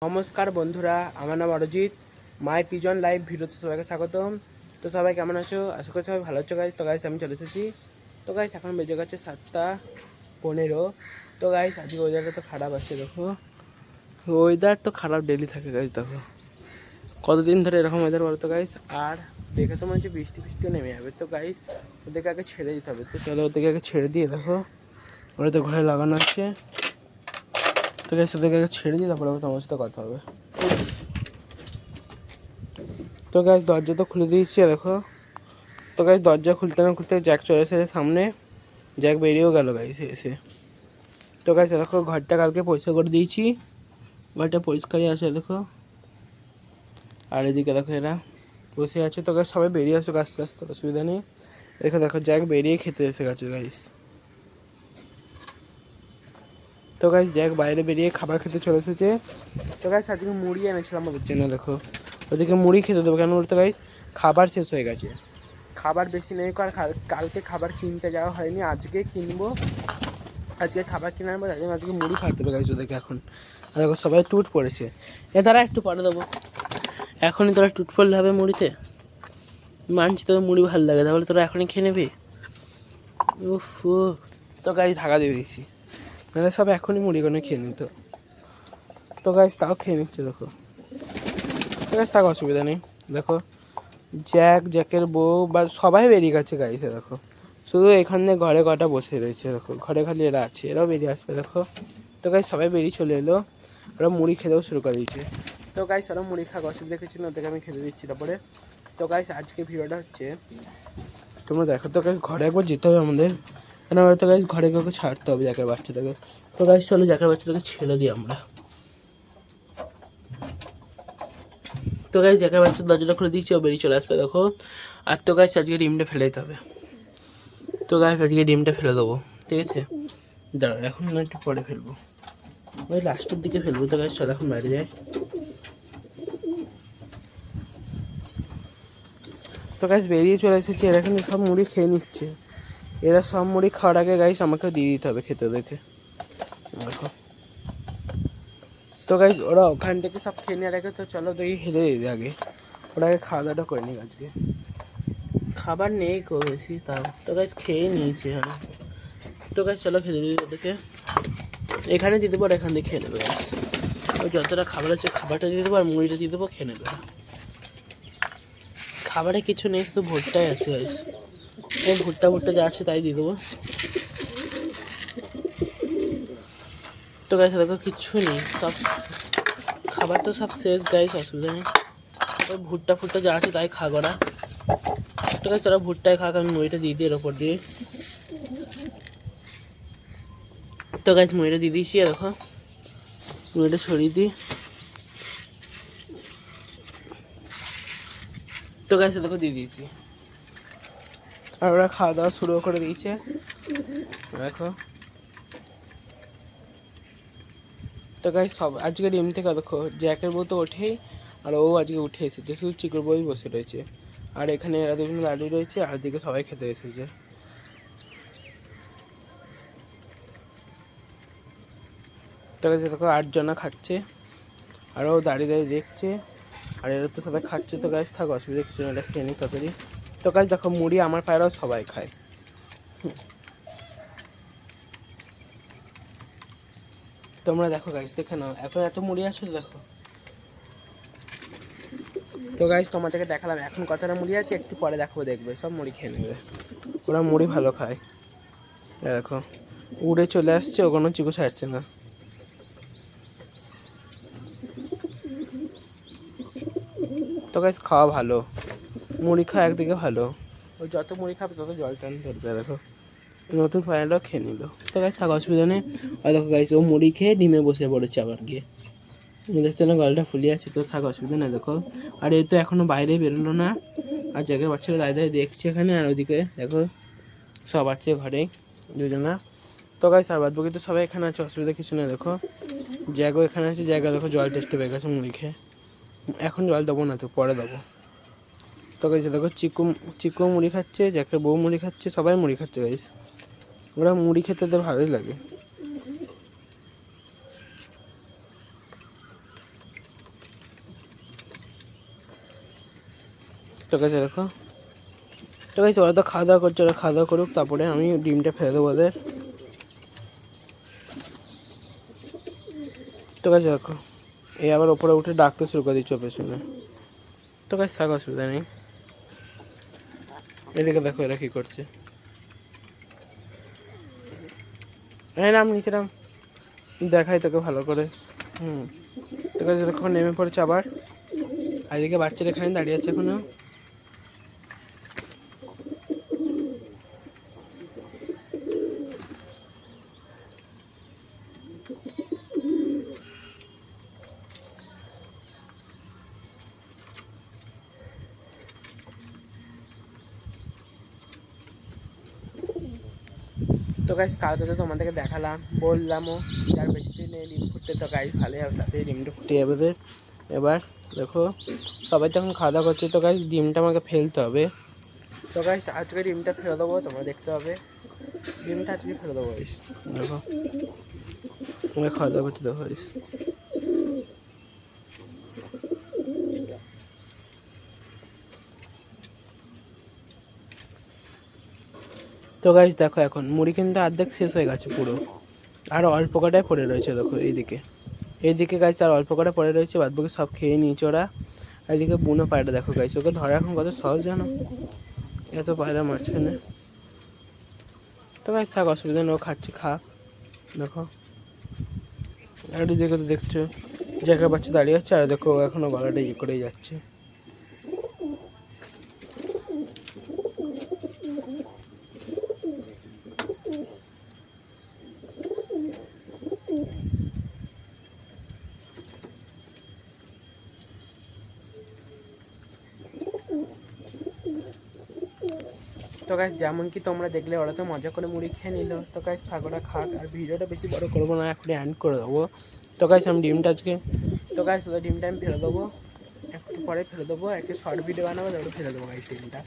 নমস্কার বন্ধুরা, আমার নাম অরিজিৎ। মাই পিজন লাইভ ভিডিওতে সবাইকে স্বাগতম। তো সবাই কেমন আছো? আশা করি সবাই ভালো আছো গাইস। তো গাইস আমি চলে এসেছি। তো গাইস এখন বেজে গেছে 7টা 15। তো গাইস আজকে ওয়েদারটা তো খারাপ আছে, দেখো ওয়েদার তো খারাপ ডেলি থাকে গাইস। দেখো কতদিন ধরে এরকম ওয়েদার বলো তো গাইস। আর দেখে তো মনে হচ্ছে বৃষ্টি ফিষ্টিও নেমে যাবে। তো গাইস ওদেরকে আগে ছেড়ে দিতে হবে। তো চলো ওদেরকে আগে ছেড়ে দিয়ে, দেখো ওরা তো ঘরে লাগানো আছে। তো গাইস ওদেরকে আগে ছেড়ে দিয়ে তারপরে তোমার সাথে কথা হবে। তো গাইস দরজা তো খুলে দিয়েছি, দেখো। তো গাইস দরজা খুলতে না খুলতে জ্যাক চলে এসেছে সামনে। জ্যাক বেরিয়েও গেল গাইস এসে। তো গাইস দেখো ঘরটা কালকে পরিষ্কার করে দিয়েছি, ঘরটা পরিষ্কারই আছে দেখো। আর এদিকে দেখো এরা বসে আছে। তো গাইস সবাই বেরিয়ে আসুক আস্তে আস্তে, অসুবিধা নেই। দেখো দেখো জ্যাক বেরিয়ে খেতে এসে গেছে গাইস। তো গাইস জ্যাক বাইরে বেরিয়ে খাবার খেতে চলে এসেছে। তো গাইস আজকে মুড়ি এনেছিলাম ওদের জন্য, দেখো ওদেরকে মুড়ি খেতে দেবো। কেন বলতে গাইস খাবার শেষ হয়ে গেছে, খাবার বেশি নেই। কালকে খাবার কিনতে যাওয়া হয়নি, আজকে কিনবো। আজকে খাবার কিনে আনবো, তাই জন্য আজকে মুড়ি খাওয়াতে হবে গাইস ওদেরকে এখন। আর দেখো সবাই টুট পড়েছে। তারা একটু পরে দেবো, এখনই তোরা টুট পড়লে হবে মুড়িতে? মানছি তোদের মুড়ি ভালো লাগে, তাহলে তোরা এখনই খেয়ে নেবে? উফ, তো গাইস ঢাকা দিয়ে দিয়েছি, নাহলে সব এখনই মুড়ি করে খেয়ে নিত। তো গাইস তাও খেয়ে নিচ্ছে, দেখো। তো গাইস তাও অসুবিধা নেই। দেখো জ্যাকের বউ বা সবাই বেরিয়ে গেছে গাইছে, দেখো শুধু এখানে ঘরে কটা বসে রয়েছে। দেখো ঘরে খালি এরা আছে, এরাও বেরিয়ে আসবে দেখো। তো গাইস সবাই বেরিয়ে চলে এলো, ওরা মুড়ি খেতেও শুরু করে দিয়েছে। তো গাইস ওরা মুড়ি খাওয়া অসুবিধা কিছু না, ওদেরকে আমি খেতে দিচ্ছি তারপরে। তো গাইস আজকে ভিডিওটা হচ্ছে তোমরা দেখো। তো গাইস ঘরে একবার যেতে হবে আমাদের, কেন আমরা তো গাইস ঘরে কাউকে ছাড়তে হবে জ্যাকের বাচ্চাটাকে। তো গাইস চলো জ্যাকের বাচ্চাটাকে ছেড়ে দিই আমরা। তো গাইস জ্যাকের বাচ্চার দরজাটা খুলে দিচ্ছি, ও বেরিয়ে চলে আসবে দেখো। আর তো গাইস আজকে ডিমটা ফেলে দিতে হবে। তো গাইস আজকে ডিমটা ফেলে দেবো, ঠিক আছে? দাঁড়াও এখন না, একটু পরে ফেলবো, ওই লাস্টের দিকে ফেলবো। তো গাইস চলো এখন বাইরে যাই। তো গাইস বেরিয়ে চলে এসেছি, এরা কিন্তু সব মুড়ি খেয়ে নিচ্ছে। এরা সব মুড়ি খাওয়ার আগে গাইস আমাকে দিয়ে দিতে হবে খেতে দেখে, দেখো। তো গাইস ওরা ওখান থেকে সব খেয়ে নিয়ে রাখে। তো চলো দেখি খেতে দিই আগে, ওরা আগে খাওয়া দাওয়াটা করে নিই। আজকে খাবার নেই খুব বেশি, তাও তো গাইস খেয়ে নিয়েছে। হ্যাঁ তো গাইস চলো খেতে দিই ওদেরকে। এখানে দিয়ে দেবো আর এখান দিয়ে খেয়ে নেবে গাইস। ওই যতটা খাবার আছে খাবারটা দিয়ে দেবো আর মুড়িটা দিয়ে দেবো, খেয়ে নেবে। খাবারে কিছু নেই, শুধু ভুট্টাই আছে গাইস। এই ভুট্টা যা আছে তাই দিয়ে দেবো। তো গাইস দেখো কিচ্ছু নেই, সব খাবার তো সব শেষ গাইস, অসুবিধা নেই। ওই ভুট্টা যা আছে তাই খাক ওরা। তো গাইস ওরা ভুট্টায় খাক, আমি মুড়িটা দিয়ে দিই এর ওপর দিয়ে। তো গাইস মুড়িটা দিয়ে দিয়েছি, দেখো মুড়িটা ছড়িয়ে দিই। তো গাইস দেখো দিয়ে দিয়েছি, আর ওরা খাওয়া দাওয়া শুরু করে দিয়েছে দেখো। তো গাইস সব আজকে ডিম থেকে দেখো জ্যাকের বউ তো ওঠেই, আর ও আজকে উঠে এসেছে, শুধু চিকুর বই বসে রয়েছে। আর এখানে এরা দুজন দাঁড়িয়ে রয়েছে, আর দিকে সবাই খেতে এসেছে। তো গাইস দেখো 8 জনা খাচ্ছে, আর ও দাঁড়িয়ে দাঁড়িয়ে দেখছে, আর এরা তো সবাই খাচ্ছে। তো গাইস থাক, অসুবিধা কিছু না, এটা খেয়ে নিই তাড়াতাড়ি। তো গাইস দেখো মুড়ি আমার পায়রাও সবাই খায়। তোমরা দেখো গাইস, দেখে নাও এখন এত মুড়ি আছে দেখো। তো গাইস তোমাদেরকে দেখালাম এখন কতটা মুড়ি আছে, একটু পরে দেখাবো, দেখবে সব মুড়ি খেয়ে নেবে। ওরা মুড়ি ভালো খায়, দেখো উড়ে চলে আসছে, ও কোনো চিকু ছাড়ছে না। তো গাইস খাওয়া ভালো, মুড়ি খাওয়া একদিকে ভালো। ওই যত মুড়ি খাবে তত জল টান ধরবে, দেখো নতুন পায়রাটাও খেয়ে নিল। তো গাইস থাকা অসুবিধা নেই। আর দেখো গাইস ও মুড়ি খেয়ে ডিমে বসে পড়েছে আবার গিয়ে, দেখতে না গলাটা ফুলিয়ে আছে। তো থাকা অসুবিধা নেই দেখো। আর এই তো এখনো বাইরে বেরোলো না, আর জায়গার বাচ্চারা দাঁড়িয়ে দাঁড়িয়ে দেখছে এখানে। আর ওইদিকে দেখো সব আছে ঘরে 2 জনা। তো গাইস আর বাদ বাকি তো সবাই এখানে আছে, অসুবিধা কিছু নেই। দেখো জায়গা এখানে আছে, জায়গা দেখো জল টেস্টে পেয়ে গেছে মুড়ি খেয়ে। এখন জল দেবো না, তো পরে দেবো। তো গাইস দেখো চিকু মুড়ি খাচ্ছে, জ্যাকের বউ মুড়ি খাচ্ছে, সবাই মুড়ি খাচ্ছে গাইস। ওরা মুড়ি খেতে তো ভালোই লাগে। তো গাইস দেখো, তো গাইস ওরা তো খাওয়া দাওয়া করছে, ওরা খাওয়া দাওয়া করুক, তারপরে আমি ডিমটা ফেলে দেবো ওদের। তো গাইস দেখো, এই আবার ওপরে উঠে ডাকতে শুরু করে দিচ্ছে পেছনে। তো গাইস থাক, অসুবিধা নেই। এদিকে দেখো এরা কী করছে। হ্যাঁ নাম নিচে নাম, দেখাই তোকে ভালো করে। তো গাইস দেখো নেমে পড়েছে আবার। আর এদিকে বাচ্চারা এখানে দাঁড়িয়ে আছে এখনো। তো গাইস কালকে তো তোমাদেরকে দেখালাম, বললামও যার বেশি দিন নেই ডিম ফুটতে, তো গাইস ভালো হবে, তাতে ডিমটা ফুটে যাবে। এবার দেখো সবাই তখন খাওয়া দাওয়া করছে। তো গাইস ডিমটা আমাকে ফেলতে হবে। তো গাইস আজকে ডিমটা ফেলে দেবো, তোমরা দেখতে হবে। ডিমটা আজকে ফেলে দেবো গাইস। দেখো আমরা খাওয়া দাওয়া করছি, দেখো গাইস। তো গাইস দেখো এখন মুড়ি কিন্তু অর্ধেক শেষ হয়ে গেছে পুরো, আর অল্প কটায় পড়ে রয়েছে। দেখো এইদিকে গাইস আর অল্প কটা পড়ে রয়েছে, বাদ বাকি সব খেয়ে নিয়েছে ওরা। এইদিকে বুনো পায়রা দেখো গাইস, ওকে ধরা এখন কত সহজ জানো, এত পায়রা মাঝখানে। তো গাইস থাক, অসুবিধা নেই, ও খাচ্ছে খাক। দেখো আর এদিকে তো দেখছো জায়গা বাচ্চা দাঁড়িয়ে আছে, আর দেখো এখনো গলাটা ইয়ে করেই যাচ্ছে। তো গাইস যেমন কি তোমরা দেখলে, ওরা তো মজা করে মুড়ি খেয়ে নিল। তো গাইস থাক, ওরা খাক, আর ভিডিওটা বেশি বড় করবো না, এখন এন্ড করে দেবো। তো গাইস আমি ডিমটা আজকে, তো গাইস ওদের ডিমটা আমি ফেলে দেবো, একটু পরে ফেলে দেবো, একটা শর্ট ভিডিও বানাবো, তারপরে ফেলে দেবো গাইস ডিমটা।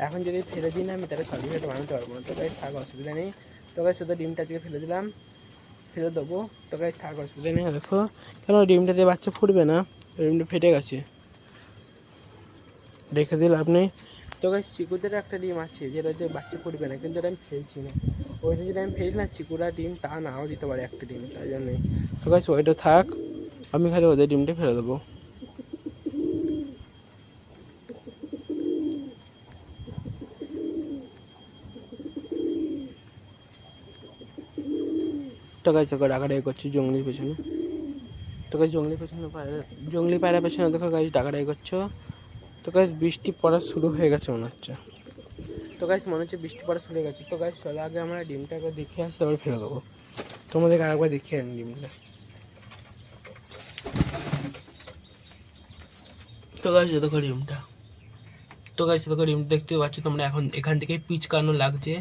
এখন যদি ফেলে দিই না আমি, তাহলে শর্ট ভিডিওটা বানাতে পারবো না। তো গাইস থাক, অসুবিধা নেই। তো গাইস ওদের ডিমটা আজকে ফেলে দিলাম, ফেলে দেবো। তো গাইস থাক, অসুবিধা নেই। দেখো কেন ডিমটা দিয়ে বাচ্চা ফুটবে না, ডিমটা ফেটে গেছে, রেখে দিল আপনি। তো গাইস চিকুদের একটা ডিম আছে যেটা হচ্ছে বাচ্চা ফুটবে না, কিন্তু ওটা আমি ফেলছি না। ওইটা যদি আমি ফেলি না, চিকুরা ডিম তা নাও দিতে পারে একটা ডিম, তাই জন্যই। তো গাইস ওইটা থাক, আমি খালি ওদের ডিমটা ফেলে দেবো। তো গাইস ওকে ডাকাডাকি করছি জঙ্গলির পেছনে। তো গাইস জঙ্গলি পায়রা পেছনে দেখো গাইস ডাকাডাকি করছো। তো গাইস বৃষ্টি পড়া শুরু হয়ে গেছে মনে হচ্ছে। তো গাইস মনে হচ্ছে বৃষ্টি পড়া শুরু হয়ে গেছে। তো গাইস চলো আগে আমরা ডিমটা একবার দেখে আসি, তারপরে ফেলে দেবো। তোমাদেরকে আরেকবার দেখিয়ে আনি ডিমটা। তো গাইস দেখো ডিমটা, তো গাইস দেখো ডিম দেখতে পাচ্ছ তোমরা, এখন এখান থেকে পিচ কানো লাগছে।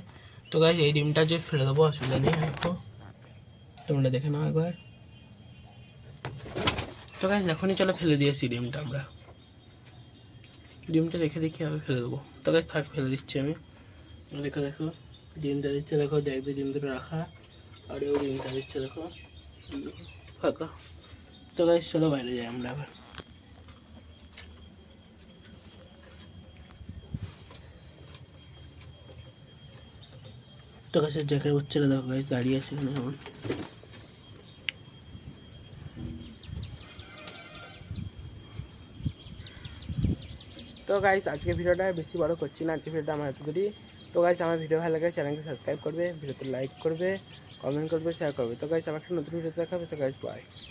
তো গাইস এই ডিমটা যে ফেলে দেবো, অসুবিধা নেই। দেখো তোমরা দেখে নাও একবার। তো গাইস এখনই চলো ফেলে দিয়েছি ডিমটা, আমরা ডিমটা রেখে দেখি আবার ফেলে দেবো। তো গাইস থাক, ফেলে দিচ্ছি আমি। দেখো দেখো ডিমটা দিচ্ছে, দেখো দেখবে ডিম দুটো রাখা, আর ওই ডিমটা দিচ্ছে দেখো ফাঁকা। তো গাইস চলো বাইরে যাই আমরা আবার। তো গাছের জায়গায় বাচ্চারা দেখো গাইস দাঁড়িয়ে আছে এখানে এখন। তো গাইস আজকে ভিডিওটা বেশি বড় করছি না, আজকে ভিডিওটা আমার এতদূরই। তো গাইস আমার ভিডিও ভালো লাগে চ্যানেলকে সাবস্ক্রাইব করবে, ভিডিওতে লাইক করবে, কমেন্ট করবে, শেয়ার করবে। তো গাইস আমার একটা নতুন ভিডিও দেখাবে। তো গাইস বাই।